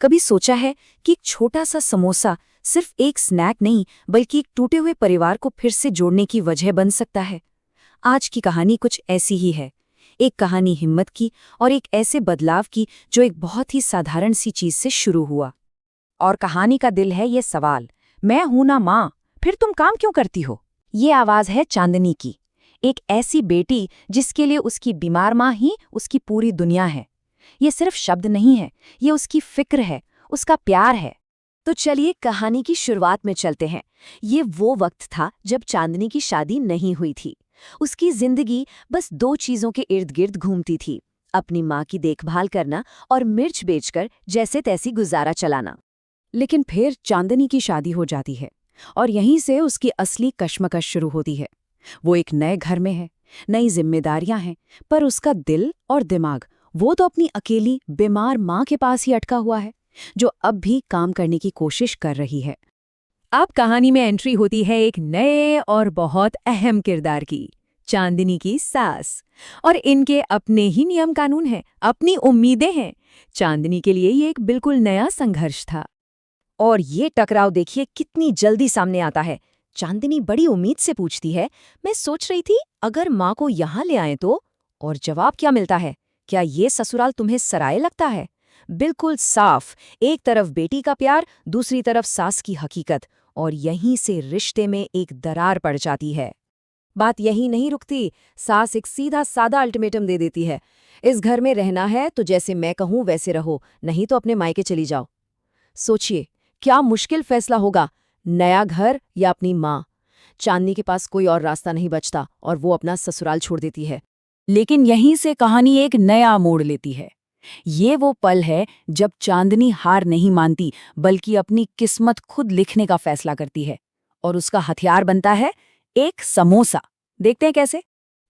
कभी सोचा है कि एक छोटा सा समोसा सिर्फ एक स्नैक नहीं बल्कि एक टूटे हुए परिवार को फिर से जोड़ने की वजह बन सकता है? आज की कहानी कुछ ऐसी ही है। एक कहानी हिम्मत की और एक ऐसे बदलाव की जो एक बहुत ही साधारण सी चीज से शुरू हुआ। और कहानी का दिल है ये सवाल, मैं हूं ना माँ, फिर तुम काम क्यों करती हो? ये आवाज है चांदनी की, एक ऐसी बेटी जिसके लिए उसकी बीमार माँ ही उसकी पूरी दुनिया है। ये सिर्फ शब्द नहीं है, ये उसकी फिक्र है, उसका प्यार है। तो चलिए कहानी की शुरुआत में चलते हैं। ये वो वक्त था जब चांदनी की शादी नहीं हुई थी। उसकी जिंदगी बस दो चीजों के इर्द गिर्द घूमती थी, अपनी माँ की देखभाल करना और मिर्च बेचकर जैसे तैसी गुजारा चलाना। लेकिन फिर चांदनी की शादी हो जाती है और यहीं से उसकी असली कश्मकश शुरू होती है। वो एक नए घर में है, नई जिम्मेदारियां हैं, पर उसका दिल और दिमाग वो तो अपनी अकेली बीमार माँ के पास ही अटका हुआ है, जो अब भी काम करने की कोशिश कर रही है। अब कहानी में एंट्री होती है एक नए और बहुत अहम किरदार की, चांदनी की सास। और इनके अपने ही नियम कानून हैं, अपनी उम्मीदें हैं। चांदनी के लिए ये एक बिल्कुल नया संघर्ष था। और ये टकराव देखिए कितनी जल्दी सामने आता है। चांदनी बड़ी उम्मीद से पूछती है, मैं सोच रही थी अगर माँ को यहाँ ले आए तो? और जवाब क्या मिलता है? क्या ये ससुराल तुम्हें सराय लगता है? बिल्कुल साफ, एक तरफ बेटी का प्यार, दूसरी तरफ सास की हकीकत। और यहीं से रिश्ते में एक दरार पड़ जाती है। बात यही नहीं रुकती, सास एक सीधा सादा अल्टीमेटम दे देती है, इस घर में रहना है तो जैसे मैं कहूँ वैसे रहो, नहीं तो अपने मायके चली जाओ। सोचिए क्या मुश्किल फैसला होगा, नया घर या अपनी माँ। चांदनी के पास कोई और रास्ता नहीं बचता और वो अपना ससुराल छोड़ देती है। लेकिन यहीं से कहानी एक नया मोड़ लेती है। ये वो पल है जब चांदनी हार नहीं मानती बल्कि अपनी किस्मत खुद लिखने का फैसला करती है। और उसका हथियार बनता है एक समोसा। देखते हैं कैसे।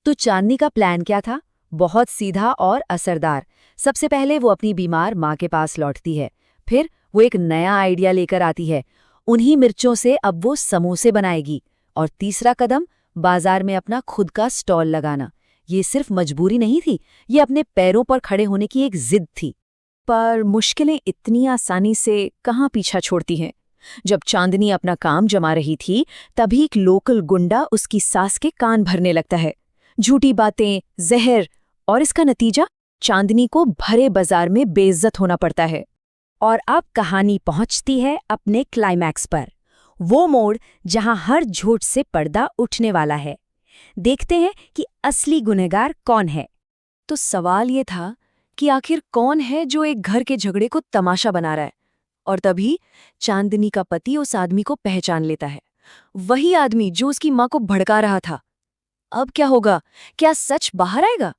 तो चांदनी का प्लान क्या था? बहुत सीधा और असरदार। सबसे पहले वो अपनी बीमार माँ के पास लौटती है, फिर वो एक नया आइडिया लेकर आती है। उन्हीं मिर्चों से अब वो समोसे बनाएगी। और तीसरा कदम, बाजार में अपना खुद का स्टॉल लगाना। ये सिर्फ मजबूरी नहीं थी, ये अपने पैरों पर खड़े होने की एक जिद थी। पर मुश्किलें इतनी आसानी से कहाँ पीछा छोड़ती हैं। जब चांदनी अपना काम जमा रही थी, तभी एक लोकल गुंडा उसकी सास के कान भरने लगता है। झूठी बातें, जहर, और इसका नतीजा चांदनी को भरे बाजार में बेइज्जत होना पड़ता है। और अब कहानी पहुंचती है अपने क्लाइमैक्स पर, वो मोड़ जहां हर झूठ से पर्दा उठने वाला है। देखते हैं कि असली गुनहगार कौन है। तो सवाल ये था कि आखिर कौन है जो एक घर के झगड़े को तमाशा बना रहा है? और तभी चांदनी का पति उस आदमी को पहचान लेता है, वही आदमी जो उसकी माँ को भड़का रहा था। अब क्या होगा? क्या सच बाहर आएगा?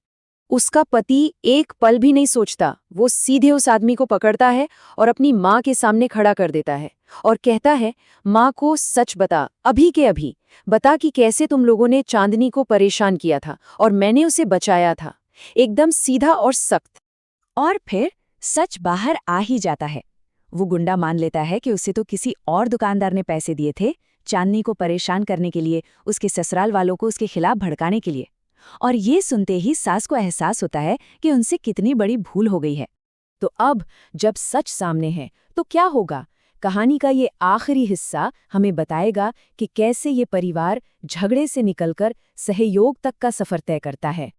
उसका पति एक पल भी नहीं सोचता, वो सीधे उस आदमी को पकड़ता है और अपनी माँ के सामने खड़ा कर देता है और कहता है, माँ को सच बता, अभी के अभी बता कि कैसे तुम लोगों ने चांदनी को परेशान किया था और मैंने उसे बचाया था। एकदम सीधा और सख्त। और फिर सच बाहर आ ही जाता है। वो गुंडा मान लेता है कि उसे तो किसी और दुकानदार ने पैसे दिए थे, चांदनी को परेशान करने के लिए, उसके ससुराल वालों को उसके खिलाफ भड़काने के लिए। और ये सुनते ही सास को एहसास होता है कि उनसे कितनी बड़ी भूल हो गई है। तो अब जब सच सामने है तो क्या होगा? कहानी का ये आखिरी हिस्सा हमें बताएगा कि कैसे ये परिवार झगड़े से निकलकर सहयोग तक का सफर तय करता है।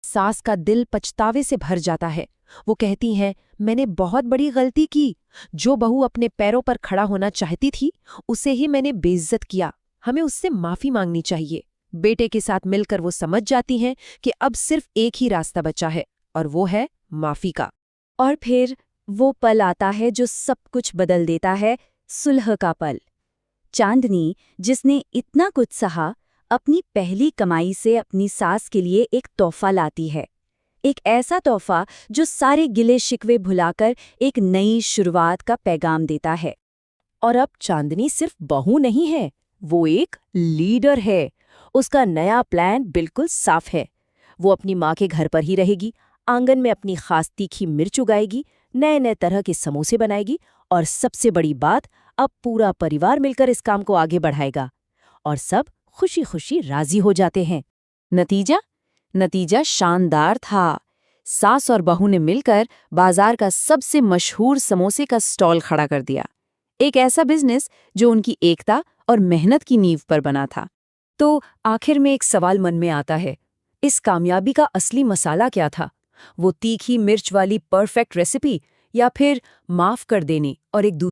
सास का दिल पछतावे से भर जाता है। वो कहती हैं, मैंने बहुत बड़ी गलती की। जो बहू अपने पैरों पर खड़ा होना चाहती थी, उसे ही मैंने बेइज्जत किया। हमें उससे माफी मांगनी चाहिए। बेटे के साथ मिलकर वो समझ जाती हैं कि अब सिर्फ एक ही रास्ता बचा है, और वो है माफी का। और फिर वो पल आता है जो सब कुछ बदल देता है, सुलह का पल। चांदनी, जिसने इतना कुछ सहा, अपनी पहली कमाई से अपनी सास के लिए एक तोहफा लाती है। एक ऐसा तोहफा जो सारे गिले शिकवे भुलाकर एक नई शुरुआत का पैगाम देता है। और अब चांदनी सिर्फ बहू नहीं है, वो एक लीडर है। उसका नया प्लान बिल्कुल साफ है। वो अपनी माँ के घर पर ही रहेगी, आंगन में अपनी खास तीखी मिर्च उगाएगी, नए नए तरह के समोसे बनाएगी, और सबसे बड़ी बात, अब पूरा परिवार मिलकर इस काम को आगे बढ़ाएगा। और सब खुशी खुशी राजी हो जाते हैं। नतीजा शानदार था। सास और बहू ने मिलकर बाजार का सबसे मशहूर समोसे का स्टॉल खड़ा कर दिया। एक ऐसा बिजनेस जो उनकी एकता और मेहनत की नींव पर बना था। तो आखिर में एक सवाल मन में आता है, इस कामयाबी का असली मसाला क्या था? वो तीखी मिर्च वाली परफेक्ट रेसिपी, या फिर माफ कर देने और एक